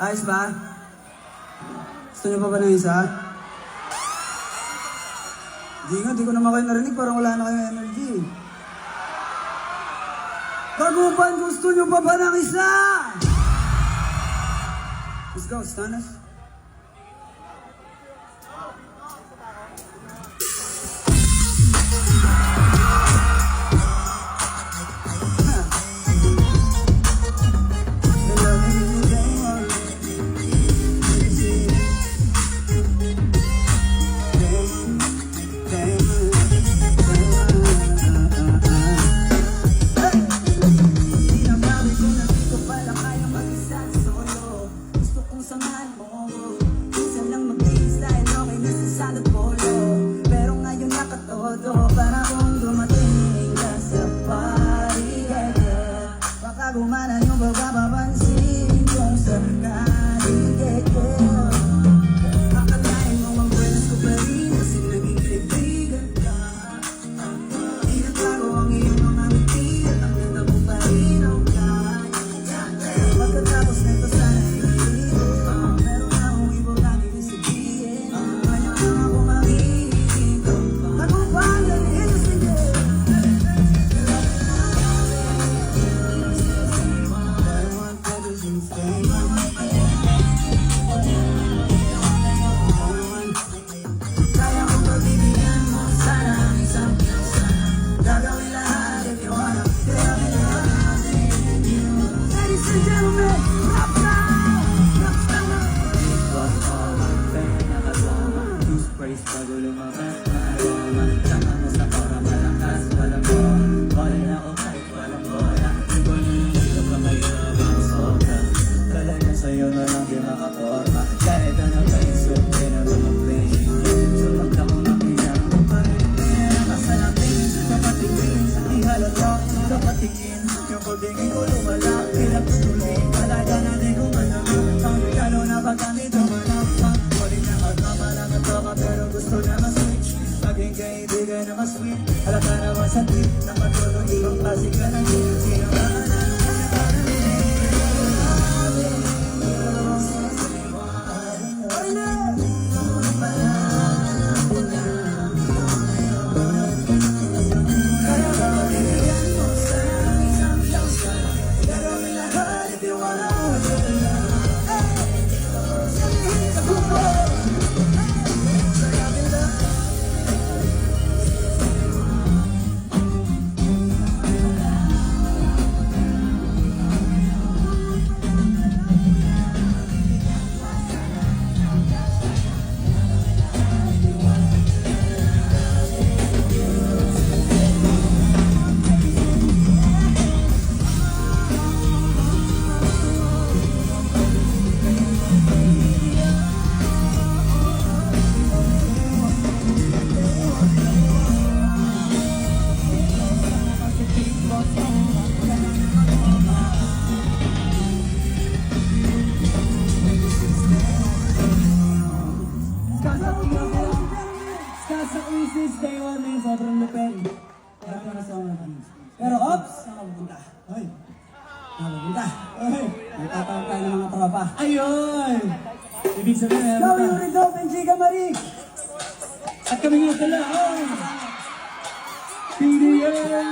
Ayos ba? Gusto niyo pa ba ng isa? Di ko naman kayo narinig, parang wala na kayong energy. Tagupan, gusto niyo pa ba ng isa? Let's go, Stanas. Gumana yung bababansin kung saan ka higit-higit. Akalain mo ang buenas ko pa rin kasi naging kaibigan ka. Di nagbago ang iyong mga ngiti at ang ganda mo pa rin ang kaya. Pagkatapos na ito sana iulit, meron na akong ibang laging sabihin. Kaya lang ako makikinig. Tagupan lang ito sige. Bago lumakas, maalaman tama mo sa para malakas. Walang mo, wala na ako kahit walang bola. Ikaw na hindi ka mahirap ang sobra. Kala na sa'yo na lang di makaporma. Kahit ano pa yung suit, di na lumaplay. Sumagda ko na kailangan mo pa rin. Kaya kasalating, kapatingin. Di halata, kapatingin. Yung pagdingin ko lumala, bilang tutuloy. Talaga na di ko malamang. Lalo na pag kami dumanapang. Pero gusto na ma-switch. Maging kaibigan na ma-sweet. Halata naman sa tweet na matulong ibang klase ka na din. Sino ka na lang para rin. Kaya mabibigyan mo sa isang chance ka. Gagawin lahat if you wanna. Sabihin sa buko. Sa Isis, day one na yung sobrang lupin. Pero ops, nakapunta. Hoy, nakapunta. Hoy, nagtatawag tayo ng mga tropa. Ayun! Ibig sabihin, Ikaw yung Redolph and Chica Marie. at kami nga sila, oh! PDL!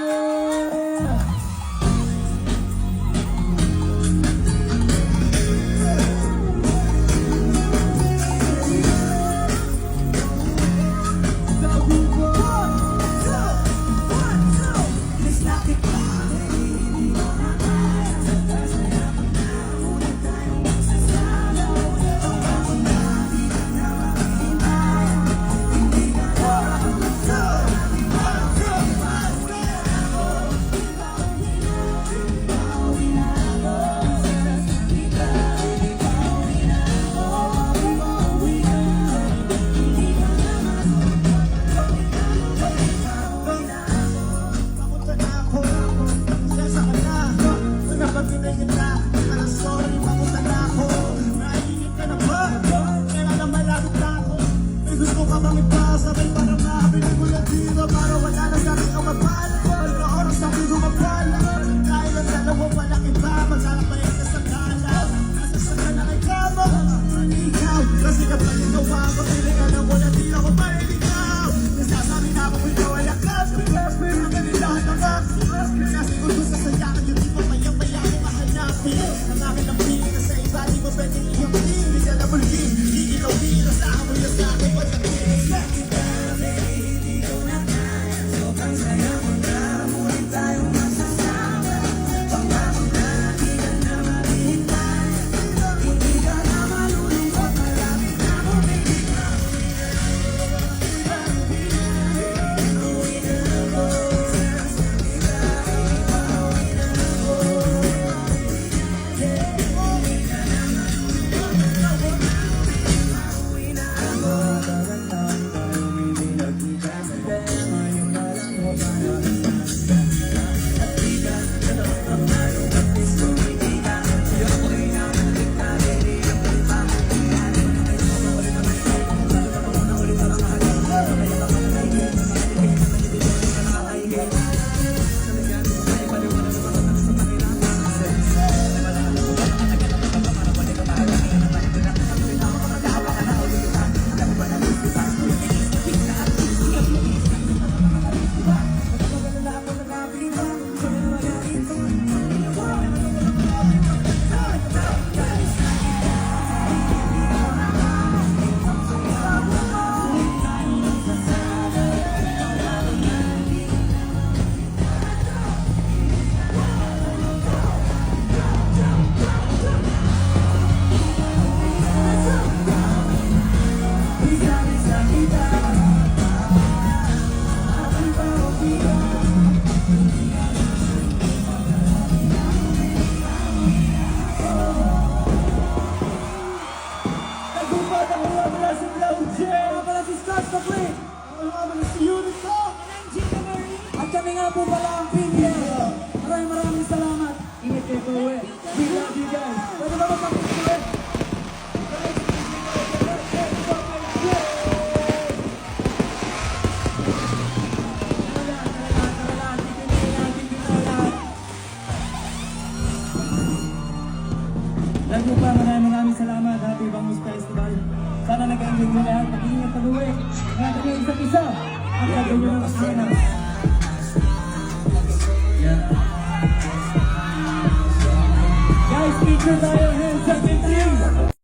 Bali mo pwedeng iyong hindi ka na bulgin. Di ikaw bira sa amoy na sa akin pagdating. Kita, baby, hindi ko na kaya. Sobrang saya mo na, muli tayong magsasama. Pangako na, di ka na maghihintay. Hindi ka na malulungkot, malamig na mo, baby. At kami nga po pala ang PBL. Maraming salamat. Ingat kayo po uwi. We love you guys. Pwede ba magpapit? Lahat po pa, maraming salamat. Happy Bangus Festival. Sana nag-enjoy nyo lahat. Mag-iingat pag-uwi. Ingatan nyo isa't isa. Ang gagawin nyo ng kasama. Guys, picture tayo. Hands up in